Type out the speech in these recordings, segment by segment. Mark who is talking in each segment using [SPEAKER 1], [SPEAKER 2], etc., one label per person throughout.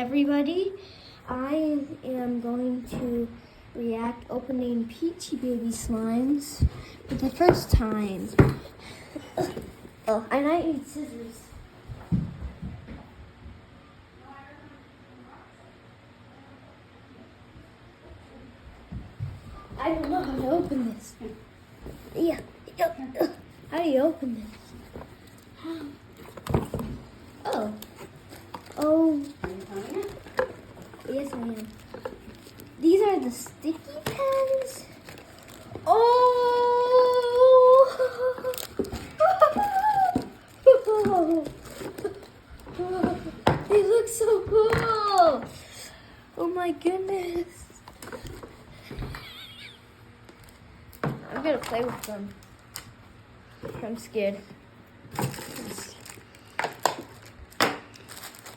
[SPEAKER 1] everybody. I am going to react opening Peachy Baby slimes for the first time. Oh, and I need scissors. I don't know how to open this. Yeah. How do you open this? Oh. Oh.
[SPEAKER 2] Are you coming in?
[SPEAKER 1] Yes, I am. These are the sticky pens. Oh! They look so cool. Oh my goodness. I'm gonna play with them. I'm scared.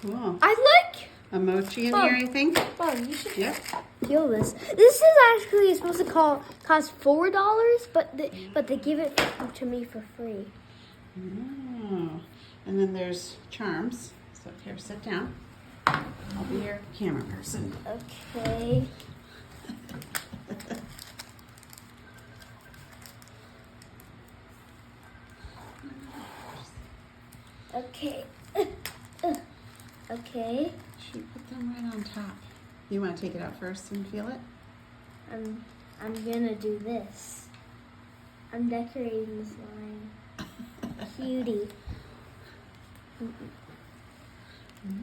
[SPEAKER 2] Cool.
[SPEAKER 1] I like.
[SPEAKER 2] A mochi in here, I think.
[SPEAKER 1] Mom, you should
[SPEAKER 2] Yeah.
[SPEAKER 1] feel this. This is actually supposed to cost $4, but they give it to me for free.
[SPEAKER 2] Oh. And then there's charms. So here, sit down. I'll be your camera person.
[SPEAKER 1] Okay. Okay. Okay.
[SPEAKER 2] Should we put them right on top? You want to take it out first and feel it?
[SPEAKER 1] I'm gonna do this. I'm decorating this line. Cutie.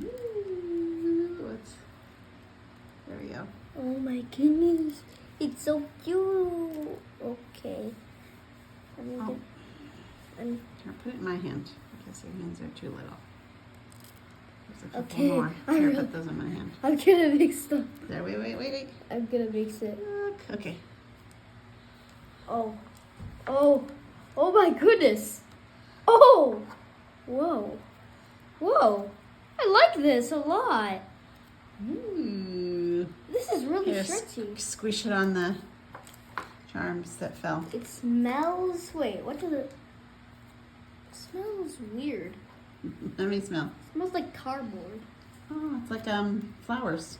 [SPEAKER 2] Ooh, there we go.
[SPEAKER 1] Oh my goodness. It's so cute. Okay.
[SPEAKER 2] Here, put it in my hand because your hands are too little. There's a couple
[SPEAKER 1] Okay,
[SPEAKER 2] more. Here, put those in my hand.
[SPEAKER 1] I'm gonna mix them.
[SPEAKER 2] There, wait.
[SPEAKER 1] I'm gonna mix it.
[SPEAKER 2] Look. Okay.
[SPEAKER 1] Oh. Oh. Oh my goodness. Oh. Whoa. Whoa. I like this a lot.
[SPEAKER 2] Ooh.
[SPEAKER 1] This is really
[SPEAKER 2] Here,
[SPEAKER 1] stretchy.
[SPEAKER 2] Squish it on the charms that fell.
[SPEAKER 1] It smells. Wait, what does it? It smells weird.
[SPEAKER 2] Let me smell.
[SPEAKER 1] It smells like cardboard.
[SPEAKER 2] Oh, it's like flowers.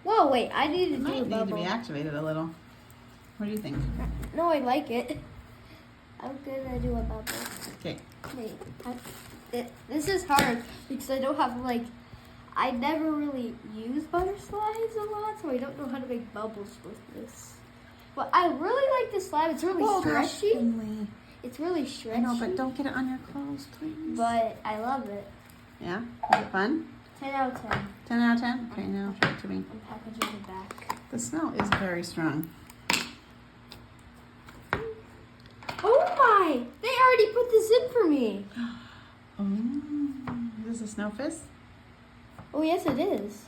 [SPEAKER 1] Whoa, wait, I need to
[SPEAKER 2] It
[SPEAKER 1] do a
[SPEAKER 2] might need to
[SPEAKER 1] bubble.
[SPEAKER 2] be activated a little. What do you think?
[SPEAKER 1] No, I like it. I'm gonna do a bubble.
[SPEAKER 2] Okay.
[SPEAKER 1] Wait, this is hard because I don't have I never really use butter slides a lot, so I don't know how to make bubbles with this. But I really like this slime. It's really stretchy. It's really stretchy.
[SPEAKER 2] I know, but don't get it on your clothes, please.
[SPEAKER 1] But I love it.
[SPEAKER 2] Yeah? Is it fun?
[SPEAKER 1] 10 out of 10.
[SPEAKER 2] 10 out of 10? Okay, now show it to me.
[SPEAKER 1] I'm packaging it back.
[SPEAKER 2] The smell is very strong.
[SPEAKER 1] Oh my! They already put this in for me.
[SPEAKER 2] Oh, is this a snow fizz?
[SPEAKER 1] Oh, yes, it is.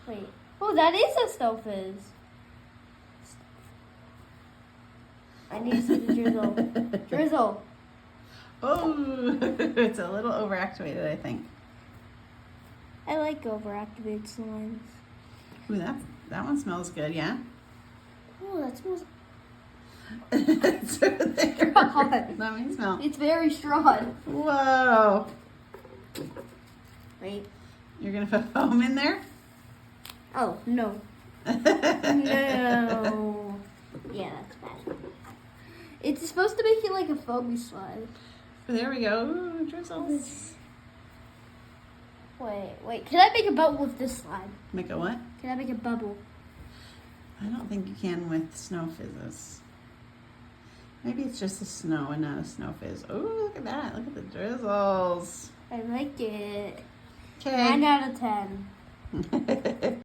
[SPEAKER 1] Wait. Oh, that is a snow fizz. I need to see the drizzle. Drizzle.
[SPEAKER 2] Oh, it's a little overactivated, I think.
[SPEAKER 1] I like overactivated slimes.
[SPEAKER 2] Ooh, that one smells good, yeah?
[SPEAKER 1] Oh, that smells.
[SPEAKER 2] It's there.
[SPEAKER 1] Strong.
[SPEAKER 2] Let me smell.
[SPEAKER 1] It's very strong.
[SPEAKER 2] Whoa.
[SPEAKER 1] Wait.
[SPEAKER 2] You're going to put foam in there?
[SPEAKER 1] Oh, no. No. Yeah, that's bad. It's supposed to make it like a foamy slime.
[SPEAKER 2] There we go. Ooh, drizzles.
[SPEAKER 1] Wait. Can I make a bubble with this slime?
[SPEAKER 2] Make a what?
[SPEAKER 1] Can I make a bubble?
[SPEAKER 2] I don't think you can with snow fizzes. Maybe it's just a snow and not a snow fizz. Oh, look at that. Look at the drizzles.
[SPEAKER 1] I like it.
[SPEAKER 2] Okay.
[SPEAKER 1] 9 out of 10.